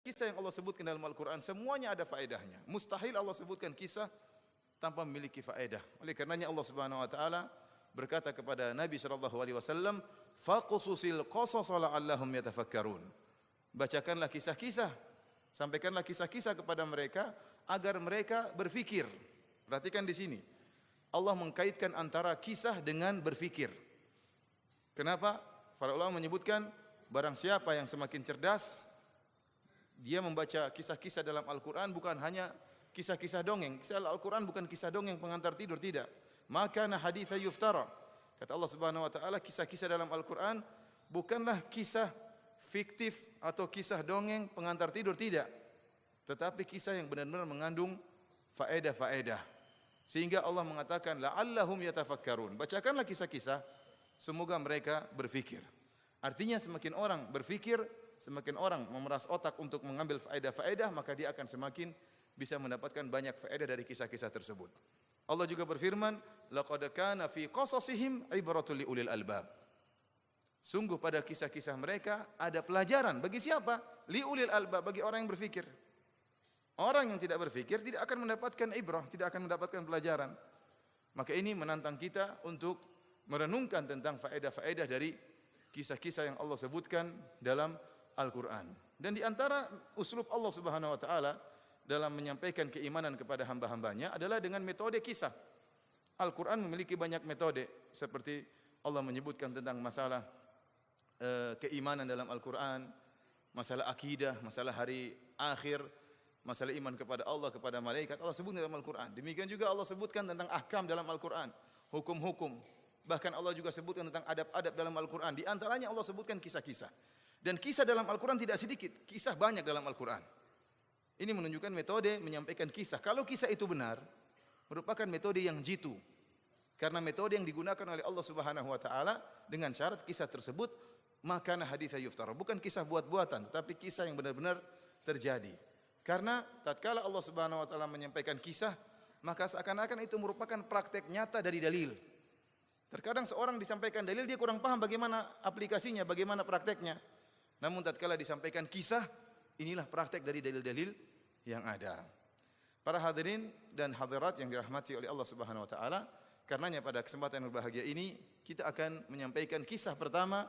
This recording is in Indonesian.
Kisah yang Allah sebutkan dalam Al-Quran semuanya ada faedahnya. Mustahil Allah sebutkan kisah tanpa memiliki faedah. Oleh karenanya Allah Subhanahu wa taala berkata kepada Nabi sallallahu alaihi wasallam, "Faqsusil qasas la'allahum yatafakkarun." Bacakanlah kisah-kisah, sampaikanlah kisah-kisah kepada mereka agar mereka berfikir. Perhatikan di sini. Allah mengkaitkan antara kisah dengan berfikir. Kenapa? Para ulama menyebutkan barang siapa yang semakin cerdas, dia membaca kisah-kisah dalam Al-Quran bukan hanya kisah-kisah dongeng. Kisah Al-Quran bukan kisah dongeng pengantar tidur, tidak. Maka haditha yuftara. Kata Allah Subhanahu wa taala, kisah-kisah dalam Al-Quran bukanlah kisah fiktif atau kisah dongeng pengantar tidur, tidak. Tetapi kisah yang benar-benar mengandung faedah-faedah. Sehingga Allah mengatakan la'allahum yatafakkarun. Bacakanlah kisah-kisah semoga mereka berfikir. Artinya semakin orang berfikir, semakin orang memeras otak untuk mengambil faedah-faedah, maka dia akan semakin bisa mendapatkan banyak faedah dari kisah-kisah tersebut. Allah juga berfirman, laqad kana fi qasasihim ibratul liulil albab. Sungguh pada kisah-kisah mereka ada pelajaran bagi siapa? Liulil albab, bagi orang yang berfikir. Orang yang tidak berfikir tidak akan mendapatkan ibrah, tidak akan mendapatkan pelajaran. Maka ini menantang kita untuk merenungkan tentang faedah-faedah dari kisah-kisah yang Allah sebutkan dalam Al-Quran. Dan di antara uslub Allah Subhanahu wa taala dalam menyampaikan keimanan kepada hamba-hambanya adalah dengan metode kisah. Al-Quran memiliki banyak metode, seperti Allah menyebutkan tentang masalah keimanan dalam Al-Quran, masalah akidah, masalah hari akhir, masalah iman kepada Allah, kepada malaikat, Allah sebutkan dalam Al-Quran. Demikian juga Allah sebutkan tentang ahkam dalam Al-Quran, hukum-hukum. Bahkan Allah juga sebutkan tentang adab-adab dalam Al-Quran. Di antaranya Allah sebutkan kisah-kisah. Dan kisah dalam Al-Quran tidak sedikit, kisah banyak dalam Al-Quran. Ini menunjukkan metode menyampaikan kisah. Kalau kisah itu benar, merupakan metode yang jitu. Karena metode yang digunakan oleh Allah Subhanahu wa taala dengan syarat kisah tersebut maka haditsa yuftara, bukan kisah buat-buatan, tetapi kisah yang benar-benar terjadi. Karena tatkala Allah Subhanahu wa taala menyampaikan kisah, maka seakan-akan itu merupakan praktek nyata dari dalil. Terkadang seorang disampaikan dalil, dia kurang paham bagaimana aplikasinya, bagaimana prakteknya. Namun tatkala disampaikan kisah, inilah praktek dari dalil-dalil yang ada. Para hadirin dan hadirat yang dirahmati oleh Allah Subhanahu wa taala, karenanya pada kesempatan yang berbahagia ini kita akan menyampaikan kisah pertama